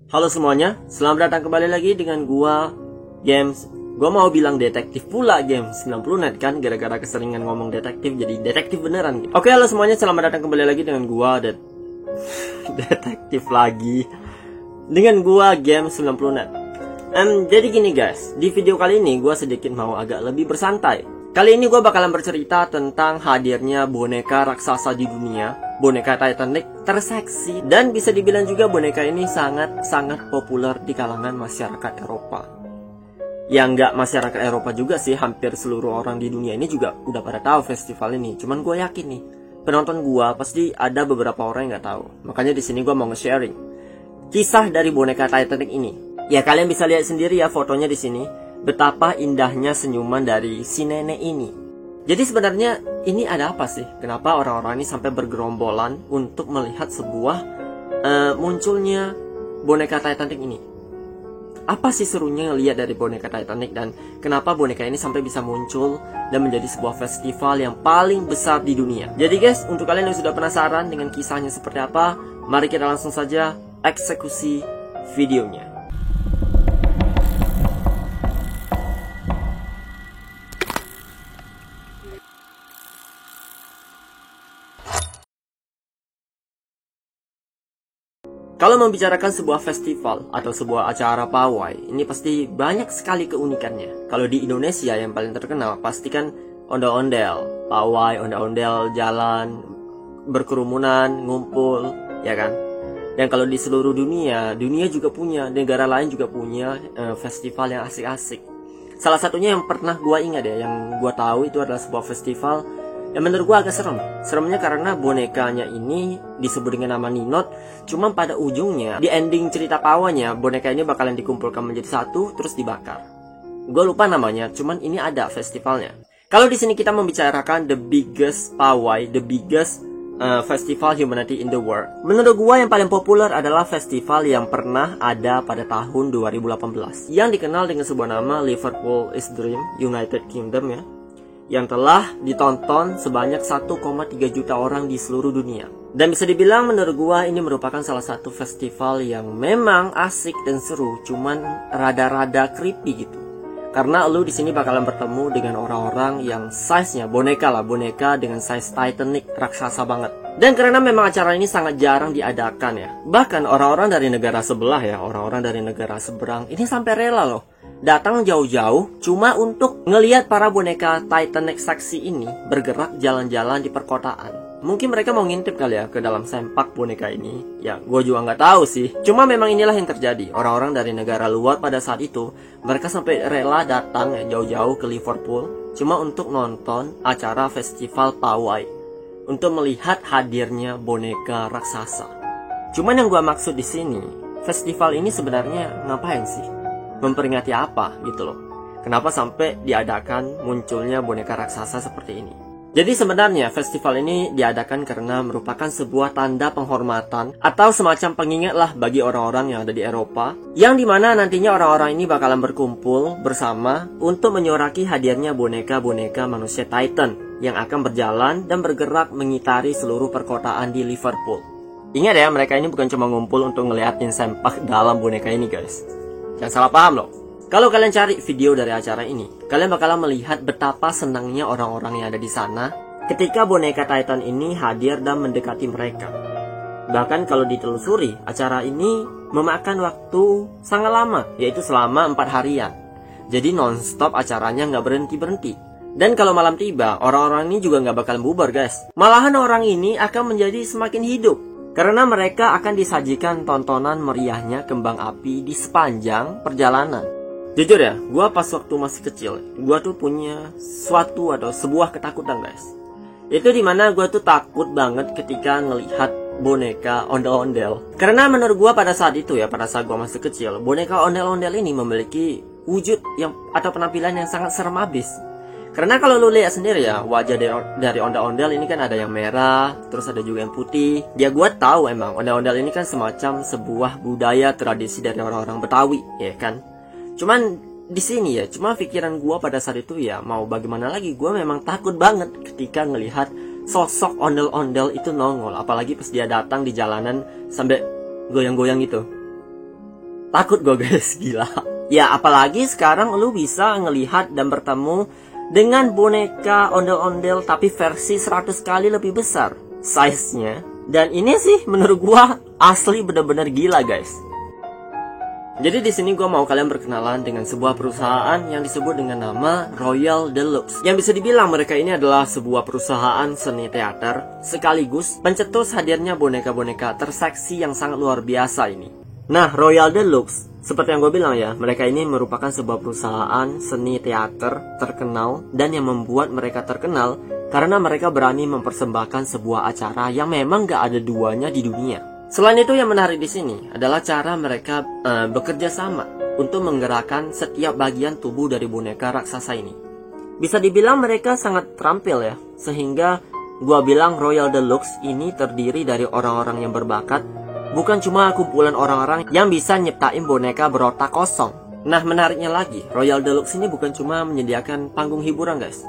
Halo semuanya, selamat datang kembali lagi dengan gua Games. Gua mau bilang detektif pula Games 90net kan, gara-gara keseringan ngomong detektif jadi detektif beneran gitu. Oke, halo semuanya, selamat datang kembali lagi dengan gua detektif lagi dengan gua Games 90net. Jadi gini guys, di video kali ini gua sedikit mau agak lebih bersantai. Kali ini gue bakalan bercerita tentang hadirnya boneka raksasa di dunia, boneka Titanic terseksi, dan bisa dibilang juga boneka ini sangat populer di kalangan masyarakat Eropa. Ya nggak masyarakat Eropa juga sih, hampir seluruh orang di dunia ini juga udah pada tahu festival ini. Cuman gue yakin nih, penonton gue pasti ada beberapa orang yang nggak tahu. Makanya di sini gue mau nge-sharing kisah dari boneka Titanic ini. Ya kalian bisa lihat sendiri ya fotonya di sini. Betapa indahnya senyuman dari si nenek ini. Jadi sebenarnya ini ada apa sih? Kenapa orang-orang ini sampai bergerombolan untuk melihat sebuah munculnya boneka Titanic ini? Apa sih serunya ngelihat dari boneka Titanic, dan kenapa boneka ini sampai bisa muncul dan menjadi sebuah festival yang paling besar di dunia? Jadi guys, untuk kalian yang sudah penasaran dengan kisahnya seperti apa, mari kita langsung saja eksekusi videonya. Kalau membicarakan sebuah festival atau sebuah acara pawai, ini pasti banyak sekali keunikannya. Kalau di Indonesia yang paling terkenal pasti kan ondel-ondel, pawai, ondel-ondel, jalan, berkerumunan, ngumpul, ya kan? Dan kalau di seluruh dunia juga punya, negara lain juga punya festival yang asik-asik. Salah satunya yang pernah gua ingat ya, yang gua tahu itu adalah sebuah festival yang menurut gue agak serem. Seremnya karena bonekanya ini disebut dengan nama Ninot. Cuma pada ujungnya, di ending cerita pawainya, boneka ini bakalan dikumpulkan menjadi satu terus dibakar. Gue lupa namanya, cuman ini ada festivalnya. Kalau di sini kita membicarakan the biggest pawai, the biggest festival humanity in the world, menurut gue yang paling populer adalah festival yang pernah ada pada tahun 2018, yang dikenal dengan sebuah nama Liverpool is Dream United Kingdom ya, yang telah ditonton sebanyak 1,3 juta orang di seluruh dunia. Dan bisa dibilang menurut gua ini merupakan salah satu festival yang memang asik dan seru, cuman rada-rada creepy gitu. Karena lu di sini bakalan bertemu dengan orang-orang yang size-nya boneka dengan size Titanic raksasa banget. Dan karena memang acara ini sangat jarang diadakan ya, bahkan orang-orang dari negara sebelah ya, orang-orang dari negara seberang ini sampai rela loh datang jauh-jauh cuma untuk ngelihat para boneka Titanic seksi ini bergerak jalan-jalan di perkotaan. Mungkin mereka mau ngintip kali ya ke dalam sempak boneka ini. Ya, gue juga nggak tahu sih. Cuma memang inilah yang terjadi. Orang-orang dari negara luar pada saat itu, mereka sampai rela datang ya, jauh-jauh ke Liverpool cuma untuk nonton acara festival pawai, untuk melihat hadirnya boneka raksasa. Cuman yang gue maksud di sini, festival ini sebenarnya ngapain sih? Memperingati apa gitu loh. Kenapa sampai diadakan munculnya boneka raksasa seperti ini? Jadi sebenarnya festival ini diadakan karena merupakan sebuah tanda penghormatan atau semacam pengingat lah bagi orang-orang yang ada di Eropa, yang dimana nantinya orang-orang ini bakalan berkumpul bersama untuk menyoraki hadirnya boneka-boneka manusia Titan yang akan berjalan dan bergerak mengitari seluruh perkotaan di Liverpool. Ingat ya, mereka ini bukan cuma ngumpul untuk ngeliatin sempak dalam boneka ini guys. Jangan salah paham loh. Kalau kalian cari video dari acara ini, kalian bakalan melihat betapa senangnya orang-orang yang ada di sana ketika boneka Titan ini hadir dan mendekati mereka. Bahkan kalau ditelusuri, acara ini memakan waktu sangat lama, yaitu selama 4 harian. Jadi non-stop acaranya nggak berhenti-berhenti. Dan kalau malam tiba, orang-orang ini juga nggak bakal bubar guys. Malahan orang ini akan menjadi semakin hidup, karena mereka akan disajikan tontonan meriahnya kembang api di sepanjang perjalanan. Jujur ya, gue pas waktu masih kecil, gue tuh punya sebuah ketakutan guys. Itu dimana gue tuh takut banget ketika ngelihat boneka ondel-ondel. Karena menurut gue pada saat itu ya, pada saat gue masih kecil, boneka ondel-ondel ini memiliki wujud yang atau penampilan yang sangat serem abis. Karena kalau lu lihat sendiri ya, wajah dari ondel-ondel ini kan ada yang merah, terus ada juga yang putih. Ya gue tahu emang ondel-ondel ini kan semacam sebuah budaya tradisi dari orang-orang Betawi, ya kan. Cuman di sini ya, cuma pikiran gue pada saat itu ya, mau bagaimana lagi, gue memang takut banget ketika ngelihat sosok ondel-ondel itu nongol. Apalagi pas dia datang di jalanan sampai goyang-goyang gitu. Takut gue guys, gila. Ya apalagi sekarang lu bisa ngelihat dan bertemu dengan boneka ondel-ondel tapi versi 100 kali lebih besar size-nya. Dan ini sih menurut gua asli bener-bener gila guys. Jadi di sini gua mau kalian berkenalan dengan sebuah perusahaan yang disebut dengan nama Royal Deluxe. Yang bisa dibilang mereka ini adalah sebuah perusahaan seni teater sekaligus pencetus hadirnya boneka-boneka terseksi yang sangat luar biasa ini. Nah, Royal Deluxe, seperti yang gue bilang ya, mereka ini merupakan sebuah perusahaan seni teater terkenal dan yang membuat mereka terkenal karena mereka berani mempersembahkan sebuah acara yang memang gak ada duanya di dunia. Selain itu yang menarik di sini adalah cara mereka bekerja sama untuk menggerakkan setiap bagian tubuh dari boneka raksasa ini. Bisa dibilang mereka sangat terampil ya, sehingga gue bilang Royal Deluxe ini terdiri dari orang-orang yang berbakat, bukan cuma kumpulan orang-orang yang bisa nyiptain boneka berotak kosong. Nah menariknya lagi, Royal Deluxe ini bukan cuma menyediakan panggung hiburan guys,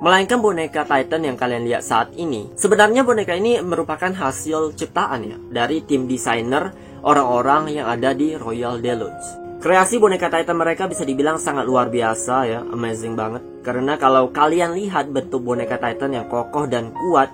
melainkan boneka Titan yang kalian lihat saat ini. Sebenarnya boneka ini merupakan hasil ciptaan ya dari tim desainer orang-orang yang ada di Royal Deluxe. Kreasi boneka Titan mereka bisa dibilang sangat luar biasa ya, amazing banget. Karena kalau kalian lihat bentuk boneka Titan yang kokoh dan kuat,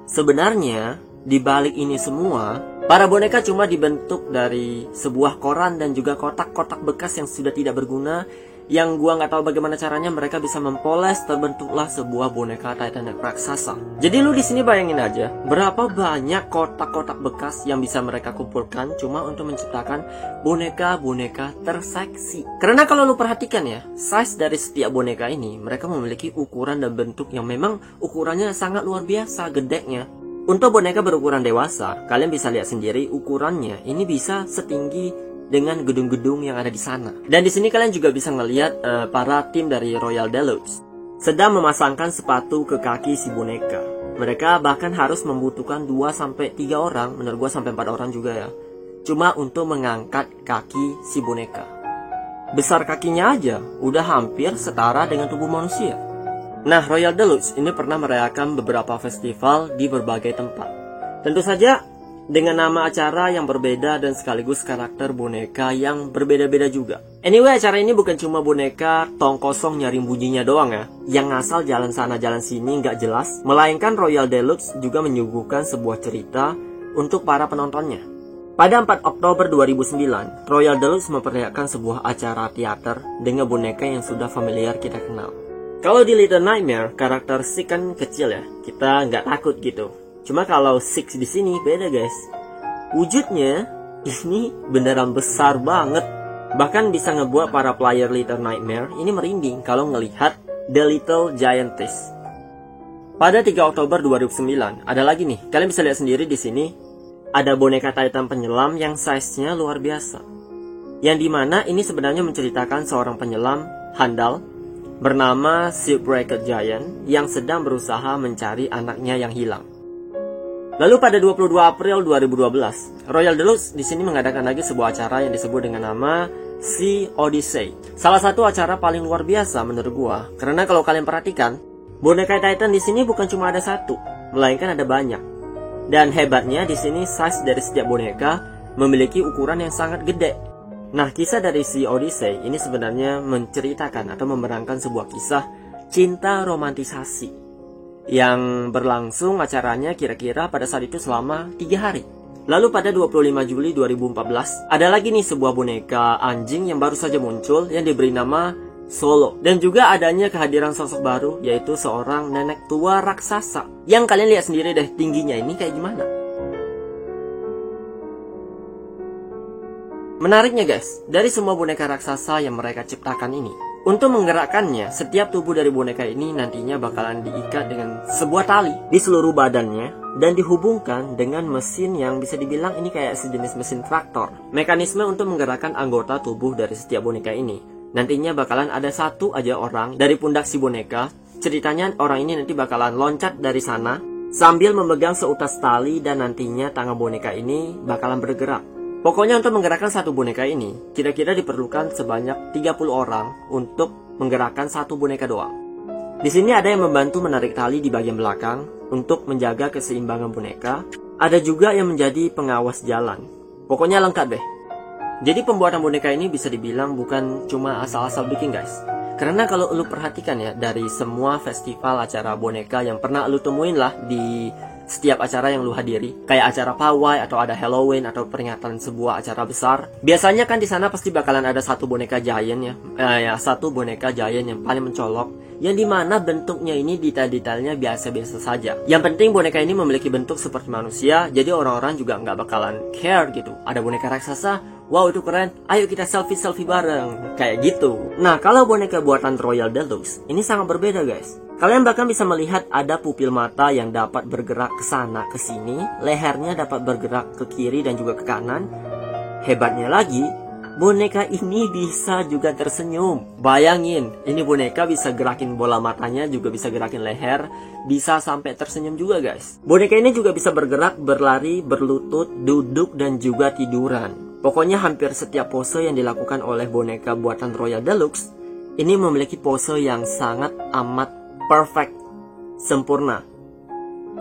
sebenarnya di balik ini semua, para boneka cuma dibentuk dari sebuah koran dan juga kotak-kotak bekas yang sudah tidak berguna, yang gua nggak tahu bagaimana caranya mereka bisa mempoles, terbentuklah sebuah boneka Titan raksasa. Jadi lu di sini bayangin aja, berapa banyak kotak-kotak bekas yang bisa mereka kumpulkan cuma untuk menciptakan boneka-boneka terseksi. Karena kalau lu perhatikan ya, size dari setiap boneka ini, mereka memiliki ukuran dan bentuk yang memang ukurannya sangat luar biasa, gedenya. Untuk boneka berukuran dewasa, kalian bisa lihat sendiri ukurannya ini bisa setinggi dengan gedung-gedung yang ada di sana. Dan di sini kalian juga bisa ngelihat para tim dari Royal Deluxe sedang memasangkan sepatu ke kaki si boneka. Mereka bahkan harus membutuhkan 2-3 orang, menurut gua sampai 4 orang juga ya, cuma untuk mengangkat kaki si boneka. Besar kakinya aja udah hampir setara dengan tubuh manusia. Nah, Royal Deluxe ini pernah merayakan beberapa festival di berbagai tempat. Tentu saja dengan nama acara yang berbeda dan sekaligus karakter boneka yang berbeda-beda juga. Anyway, acara ini bukan cuma boneka tong kosong nyaring bunyinya doang ya, yang ngasal jalan sana jalan sini nggak jelas, melainkan Royal Deluxe juga menyuguhkan sebuah cerita untuk para penontonnya. Pada 4 Oktober 2009, Royal Deluxe memperlihatkan sebuah acara teater dengan boneka yang sudah familiar kita kenal. Kalau di Little Nightmare, karakter Six kan kecil ya, kita nggak takut gitu. Cuma kalau Six di sini beda guys. Wujudnya ini beneran besar banget. Bahkan bisa ngebuat para player Little Nightmare ini merinding kalau ngelihat The Little Giantess. Pada 3 Oktober 2009 ada lagi nih. Kalian bisa lihat sendiri di sini ada boneka Titan penyelam yang size-nya luar biasa. Yang dimana ini sebenarnya menceritakan seorang penyelam handal bernama Shipwrecked Giant yang sedang berusaha mencari anaknya yang hilang. Lalu pada 22 April 2012, Royal Deluxe di sini mengadakan lagi sebuah acara yang disebut dengan nama Sea Odyssey. Salah satu acara paling luar biasa menurut gua, karena kalau kalian perhatikan, boneka Titan di sini bukan cuma ada satu, melainkan ada banyak. Dan hebatnya di sini size dari setiap boneka memiliki ukuran yang sangat gede. Nah, kisah dari Sea Odyssey ini sebenarnya menceritakan atau memerankan sebuah kisah cinta romantisasi yang berlangsung acaranya kira-kira pada saat itu selama 3 hari. Lalu pada 25 Juli 2014 ada lagi nih sebuah boneka anjing yang baru saja muncul yang diberi nama Solo. Dan juga adanya kehadiran sosok baru yaitu seorang nenek tua raksasa. Yang kalian lihat sendiri deh tingginya ini kayak gimana. Menariknya guys, dari semua boneka raksasa yang mereka ciptakan ini, untuk menggerakkannya, setiap tubuh dari boneka ini nantinya bakalan diikat dengan sebuah tali di seluruh badannya dan dihubungkan dengan mesin yang bisa dibilang ini kayak sejenis mesin traktor. Mekanisme untuk menggerakkan anggota tubuh dari setiap boneka ini, nantinya bakalan ada satu aja orang dari pundak si boneka. Ceritanya orang ini nanti bakalan loncat dari sana sambil memegang seutas tali dan nantinya tangan boneka ini bakalan bergerak. Pokoknya untuk menggerakkan satu boneka ini, kira-kira diperlukan sebanyak 30 orang untuk menggerakkan satu boneka doang. Di sini ada yang membantu menarik tali di bagian belakang untuk menjaga keseimbangan boneka. Ada juga yang menjadi pengawas jalan. Pokoknya lengkap deh. Jadi pembuatan boneka ini bisa dibilang bukan cuma asal-asal bikin guys. Karena kalau lu perhatikan ya, dari semua festival acara boneka yang pernah lu temuin lah di setiap acara yang lu hadiri, kayak acara pawai atau ada Halloween atau peringatan sebuah acara besar, biasanya kan di sana pasti bakalan ada satu boneka giant ya, satu boneka giant yang paling mencolok, yang dimana bentuknya ini detail-detailnya biasa-biasa saja. Yang penting boneka ini memiliki bentuk seperti manusia, jadi orang-orang juga nggak bakalan care gitu. Ada boneka raksasa, wow itu keren, ayo kita selfie bareng, kayak gitu. Nah kalau boneka buatan Royal Deluxe, ini sangat berbeda guys. Kalian bahkan bisa melihat ada pupil mata yang dapat bergerak ke sana ke sini, lehernya dapat bergerak ke kiri dan juga ke kanan. Hebatnya lagi, boneka ini bisa juga tersenyum. Bayangin, ini boneka bisa gerakin bola matanya, juga bisa gerakin leher, bisa sampai tersenyum juga guys. Boneka ini juga bisa bergerak, berlari, berlutut, duduk, dan juga tiduran. Pokoknya hampir setiap pose yang dilakukan oleh boneka buatan Royal Deluxe ini memiliki pose yang sangat amat perfect, sempurna,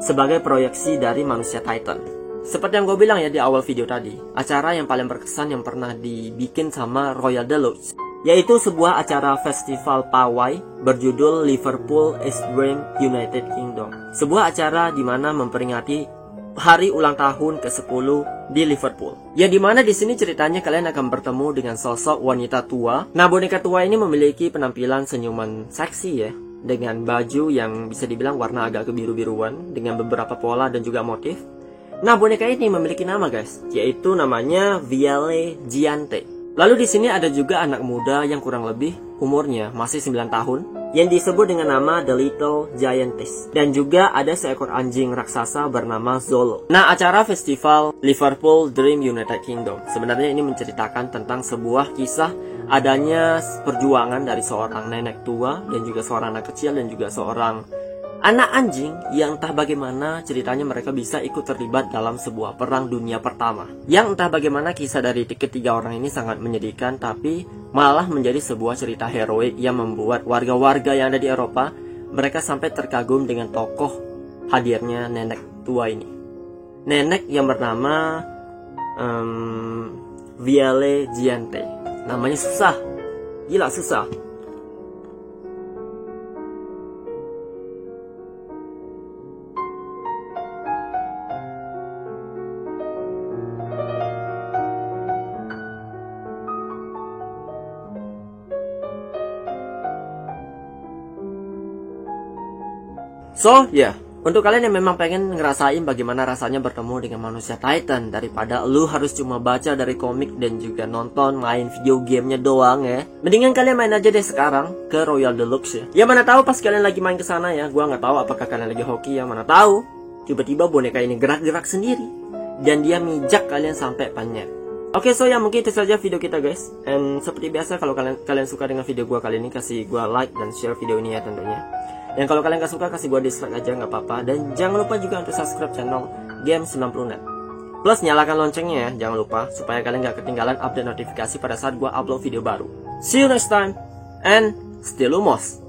sebagai proyeksi dari manusia Titan. Seperti yang gue bilang ya di awal video tadi, acara yang paling berkesan yang pernah dibikin sama Royal Deluxe, yaitu sebuah acara festival pawai berjudul Liverpool is Dream United Kingdom. Sebuah acara di mana memperingati hari ulang tahun ke-10 di Liverpool. Ya dimana di sini ceritanya kalian akan bertemu dengan sosok wanita tua. Nah boneka tua ini memiliki penampilan senyuman seksi ya, dengan baju yang bisa dibilang warna agak kebiru-biruan dengan beberapa pola dan juga motif. Nah boneka ini memiliki nama guys, yaitu namanya Viale Giante. Lalu di sini ada juga anak muda yang kurang lebih umurnya masih 9 tahun yang disebut dengan nama The Little Giantess. Dan juga ada seekor anjing raksasa bernama Zolo. Nah acara festival Liverpool Dream United Kingdom sebenarnya ini menceritakan tentang sebuah kisah adanya perjuangan dari seorang nenek tua dan juga seorang anak kecil dan juga seorang anak anjing yang entah bagaimana ceritanya mereka bisa ikut terlibat dalam sebuah perang dunia pertama. Yang entah bagaimana kisah dari ketiga orang ini sangat menyedihkan, tapi malah menjadi sebuah cerita heroik yang membuat warga-warga yang ada di Eropa mereka sampai terkagum dengan tokoh hadirnya nenek tua ini. Nenek yang bernama Viale Giante. Namanya susah, gila susah. So, ya, untuk kalian yang memang pengen ngerasain bagaimana rasanya bertemu dengan manusia Titan daripada lu harus cuma baca dari komik dan juga nonton main video gamenya doang ya, mendingan kalian main aja deh sekarang ke Royal Deluxe ya. Ya mana tahu pas kalian lagi main ke sana ya, gua nggak tahu apakah kalian lagi hoki ya, mana tahu tiba-tiba boneka ini gerak-gerak sendiri dan dia mijak kalian sampai penyet. Oke, so ya mungkin itu saja video kita guys. And seperti biasa kalau kalian suka dengan video gua kali ini, kasih gua like dan share video ini ya tentunya. Dan kalau kalian gak suka, kasih gue dislike aja gak apa-apa. Dan jangan lupa juga untuk subscribe channel Game 90net. Plus nyalakan loncengnya ya, jangan lupa, supaya kalian gak ketinggalan update notifikasi pada saat gue upload video baru. See you next time, and stay lumos.